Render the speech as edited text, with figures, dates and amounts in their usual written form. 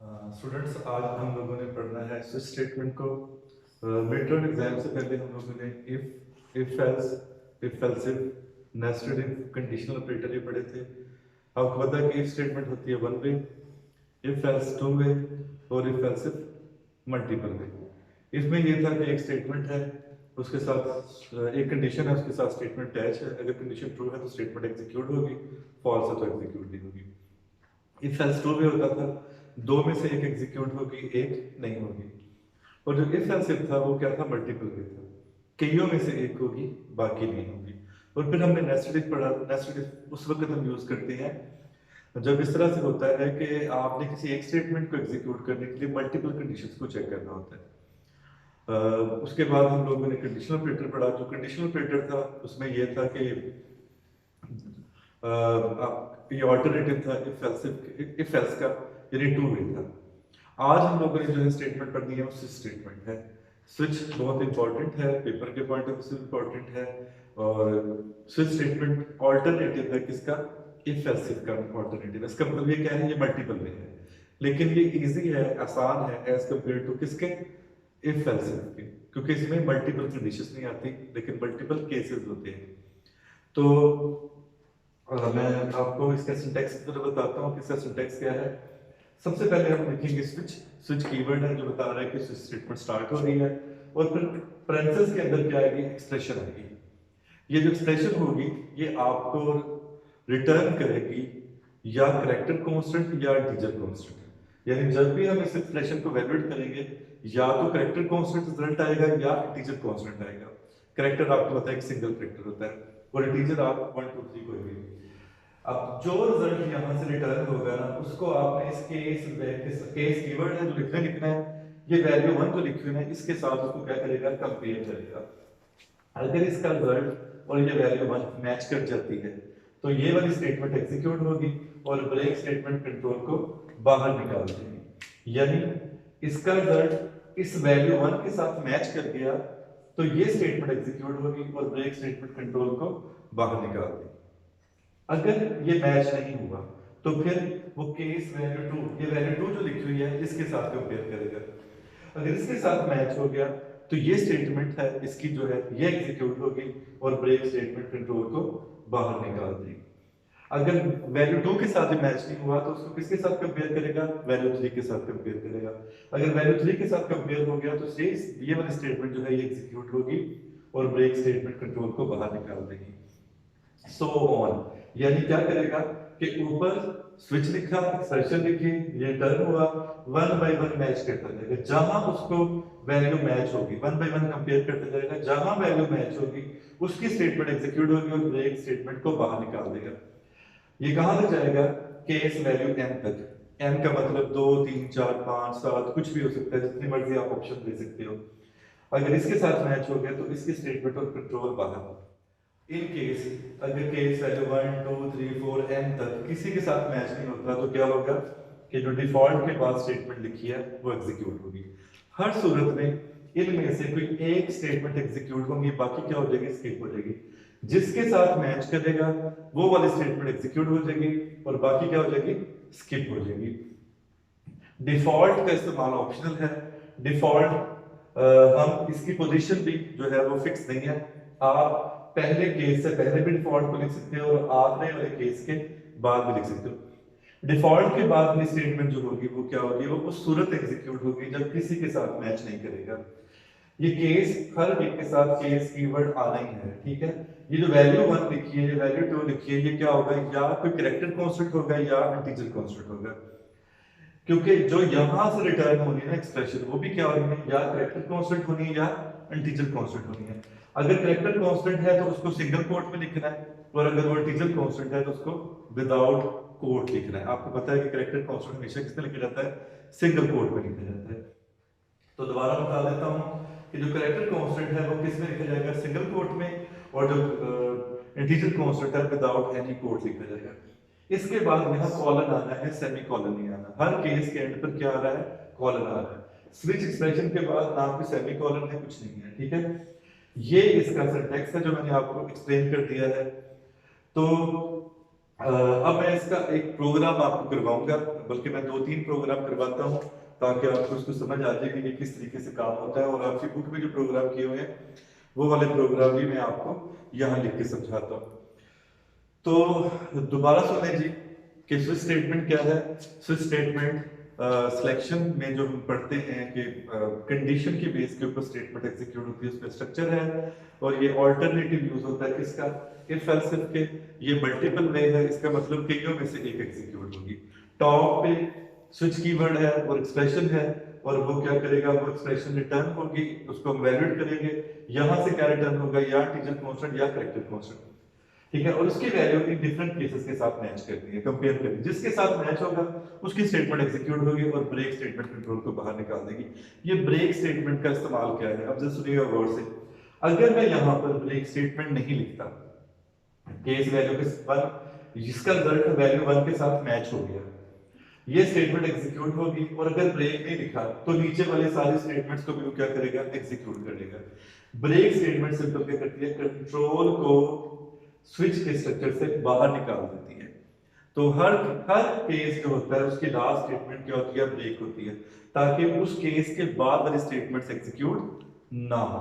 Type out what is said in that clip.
Students, आज हम लोगों ने पढ़ना है स्विच स्टेटमेंट को। मिड टर्म एग्जाम से पहले हम लोगों ने if else, if else if, nested if, conditional operator ये पढ़े थे। आपको पता है कि इफ स्टेटमेंट होती है one way, if else two way और इफ एल्सिफ मल्टीपल वे। इसमें ये था कि एक स्टेटमेंट है, उसके साथ एक कंडीशन है, उसके साथ स्टेटमेंट अटैच है। अगर कंडीशन ट्रू है तो स्टेटमेंट एग्जीक्यूट होगी, फॉल्स है तो एग्जीक्यूट नहीं होगी। इफ एल्स ट्रू भी होता था, दो में से एक एग्जीक्यूट होगी, एक नहीं होगी। और जो इफ एल्स इफ था वो क्या था, मल्टीपल में था, कईयों में से एक होगी, बाकी नहीं होगी। और फिर हमने नेस्टेड इफ पढ़ा। नेस्टेड इफ उस वक्त हम यूज करते हैं जब इस तरह से होता है कि आपने किसी एक स्टेटमेंट को एग्जीक्यूट करने के लिए मल्टीपल कंडीशंस को चेक करना होता है। उसके बाद हम लोगों ने कंडीशनल ऑपरेटर पढ़ा। जो कंडीशनल ऑपरेटर था उसमें यह था कि ये ऑल्टरनेटिव था इफ एल्स का, यानी टू वे था। आज हम लोगों ने जो है स्टेटमेंट पढ़नी है वो स्विच स्टेटमेंट है। स्विच बहुत इंपॉर्टेंट है, पेपर के पॉइंट ऑफ व्यू से इंपॉर्टेंट है। और स्विच स्टेटमेंट ऑल्टरनेटिव है किसका, इफ एल्स इफ का ऑल्टरनेटिव। इसका मतलब ये क्या है, ये मल्टीपल वे है, लेकिन ये इजी है, आसान है एज कम्पेयर टू किसके, इफ एल्स इफ के, क्योंकि इसमें मल्टीपल कंडीशंस नहीं आती लेकिन मल्टीपल केसेस होते हैं। तो मैं आपको इसका सिंटैक्स की तरह बताता हूँ कि इसका सिंटैक्स क्या है। सबसे पहले हम लिखेंगे स्विच। स्विच कीवर्ड है जो बता रहा है कि स्विच स्टेटमेंट स्टार्ट हो रही है, और फिर पैरेंथेसिस के अंदर क्या आएगी, एक्सप्रेशन आएगी। ये जो एक्सप्रेशन होगी ये आपको रिटर्न करेगी या कैरेक्टर कांस्टेंट या इंटीजर कांस्टेंट। यानी जब भी हम इस एक्सप्रेशन को वैल्यूएट करेंगे, या तो कैरेक्टर कांस्टेंट रिजल्ट आएगा या इंटीजर कांस्टेंट आएगा। कैरेक्टर आपको पता है एक सिंगल कैरेक्टर होता है, और इंटीजर आप 1 2 3 कोई भी। अब जो रिजल्ट यहां से रिटर्न होगा ना, उसको आपने इस केस कीवर्ड है जो लिखना है, ये वैल्यू 1 जो लिखी हुई है इसके साथ उसको क्या करेगा, कंपेयर करेगा। अगर इसका रिजल्ट और ये वैल्यू 1 मैच कर जाती है तो ये वाली स्टेटमेंट एग्जीक्यूट होगी और ब्रेक स्टेटमेंट कंट्रोल को बाहर निकाल देगी। यानी इसका रिजल्ट इस वैल्यू 1 के साथ मैच कर गया तो ये स्टेटमेंट एग्जीक्यूट होगी और ब्रेक स्टेटमेंट कंट्रोल को बाहर निकाल देगी। अगर ये मैच नहीं हुआ तो फिर वो केस वैल्यू 2, ये वैल्यू 2 जो लिखी हुई है इसके साथ कंपेयर करेगा। अगर इसके साथ मैच हो गया तो ये स्टेटमेंट है इसकी जो है ये एग्जीक्यूट होगी और ब्रेक स्टेटमेंट कंट्रोल को बाहर निकाल देगी। अगर वैल्यू 2 के साथ मैच नहीं हुआ तो उसको किसके साथ कंपेयर करेगा, वैल्यू 3 के साथ कंपेयर करेगा। अगर वैल्यू 3 के साथ कंपेयर हो गया तो ये वाली स्टेटमेंट जो है ये एग्जीक्यूट होगी और ब्रेक स्टेटमेंट कंट्रोल को बाहर निकाल देगी। सो ऑन, यानी क्या करेगा कि ऊपर स्विच लिखा, एक्सप्रेशन लिखी, ये टर्न हुआ, 1 बाय 1 मैच करता जाएगा। जहां उसको वैल्यू मैच होगी 1 बाय 1 कंपेयर करता जाएगा, जहां वैल्यू मैच होगी उसकी स्टेटमेंट एग्जीक्यूट होगी और ब्रेक स्टेटमेंट को बाहर निकाल देगा। ये कहां तक जाएगा, केस वैल्यू n तक। n का मतलब 2 3 4 5 7 कुछ भी हो सकता है, जितनी मर्जी आप ऑप्शन दे सकते हो। अगर इसके साथ मैच हो गया तो इसकी स्टेटमेंट और कंट्रोल बाहर। इन केस अगर केस वैल्यू 1 2 3 4 n तक किसी के साथ मैच नहीं होता तो क्या होगा कि जो डिफॉल्ट के बाद स्टेटमेंट लिखी है वो एग्जीक्यूट होगी। हर सूरत में इनमें से कोई एक स्टेटमेंट एग्जीक्यूट होगी, बाकी क्या हो जाएगी, स्किप हो जाएगी। जिसके साथ मैच करेगा वो वाली स्टेटमेंट एग्जीक्यूट हो जाएगी और बाकी क्या हो जाएगी, स्किप हो जाएगी। डिफॉल्ट का इस्तेमाल ऑप्शनल है। डिफॉल्ट हम इसकी पोजीशन भी जो है वो फिक्स नहीं है। आप पहले केस से पहले भी डिफॉल्ट को लिख सकते हो और आखिरी वाले केस के बाद भी लिख सकते हो। डिफॉल्ट के बाद में स्टेटमेंट जो होगी वो क्या होगी, वो उस सूरत एग्जीक्यूट होगी जब किसी के साथ मैच नहीं करेगा। ये केस हर एक के साथ केस कीवर्ड आना ही है, ठीक है। ये जो वैल्यू 1 लिखी है, ये वैल्यू 2 लिखी है, ये क्या होगा, या कोई कैरेक्टर कांस्टेंट होगा या इंटीजर कांस्टेंट होगा। क्योंकि जो यहां से रिटर्न होनी है ना एक्सप्रेशन, वो भी क्या होनी है, या कैरेक्टर कांस्टेंट होनी है या इंटीजर कांस्टेंट होनी है। अगर कैरेक्टर कांस्टेंट है तो उसको सिंगल कोट में लिखना है, और अगर वो इंटीजर कांस्टेंट है तो उसको विदाउट कोट लिखना है। आपको पता है कि कैरेक्टर कांस्टेंट हमेशा किसमें लिखा जाता है, सिंगल कोट में लिखा जाता है। तो दोबारा बता देता हूं कि जो कैरेक्टर कांस्टेंट है वो किस में लिखा जाएगा, सिंगल कोट में, और जो इंटीजर कांस्टेंट है विदाउट एनी कोट लिखा जाएगा। इसके बाद यहाँ कॉलन आना है, सेमी कॉलन नहीं आना। हर केस के एंड पर क्या आ रहा है, कॉलन आ रहा है। स्विच एक्सप्रेशन के बाद ना कोई सेमी कॉलन है, कुछ नहीं है, ठीक है। ये इसका सिंटैक्स है जो मैंने आपको एक्सप्लेन कर दिया है। तो अब मैं इसका एक प्रोग्राम आपको करवाऊंगा, बल्कि मैं 2-3 प्रोग्राम करवाता हूँ ताकि आपको इसको समझ आ जाए कि ये किस तरीके से काम होता है, और आपकी बुक में जो प्रोग्राम किए हुए हैं वो वाले प्रोग्राम भी मैं आपको यहाँ लिख के समझाता हूँ। तो दोबारा सुने जी कि स्विच स्टेटमेंट क्या है। स्विच स्टेटमेंट सिलेक्शन में जो हम पढ़ते हैं कि कंडीशन के बेस के ऊपर स्टेटमेंट एग्जीक्यूट होती है, उसका स्ट्रक्चर है, और ये ऑल्टरनेटिव यूज होता है किसका, इफ एल्स इफ के। ये मल्टीपल वे है, इसका मतलब कईयों में से एक एग्जीक्यूट होगी। टॉप पे स्विच कीवर्ड है और एक्सप्रेशन है, और वो क्या करेगा, वो एक्सप्रेशन रिटर्न होगी, उसको हम वैल्यूएट करेंगे। यहां से क्या रिटर्न होगा, या इंटीजर कांस्टेंट या कैरेक्टर कांस्टेंट, ठीक है। और उसकी वैल्यू इन डिफरेंट केसेस के साथ मैच करनी है, कंपेयर करनी है, जिसके साथ मैच होगा उसकी स्टेटमेंट एग्जीक्यूट होगी और ब्रेक स्टेटमेंट कंट्रोल को बाहर निकाल देगी। ये ब्रेक स्टेटमेंट का इस्तेमाल क्या है, अब जरा सुनिएगा गौर से। अगर मैं यहां पर ब्रेक स्टेटमेंट नहीं लिखता, केस वैल्यू के पर जिसका रिजल्ट वैल्यू 1 के साथ मैच हो गया, ये स्टेटमेंट एग्जीक्यूट होगी। और अगर ब्रेक नहीं लिखा तो नीचे वाले सारे स्टेटमेंट्स को भी वो क्या करेगा, एग्जीक्यूट करेगा। ब्रेक स्टेटमेंट सिंपल क्या करती है, कंट्रोल को स्विच के स्ट्रक्चर से बाहर निकाल देती है। तो हर हर केस जो होता है उसकी लास्ट स्टेटमेंट क्या होती है, ब्रेक होती है, ताकि उस केस के बाद वाली स्टेटमेंट्स एग्जीक्यूट ना हो।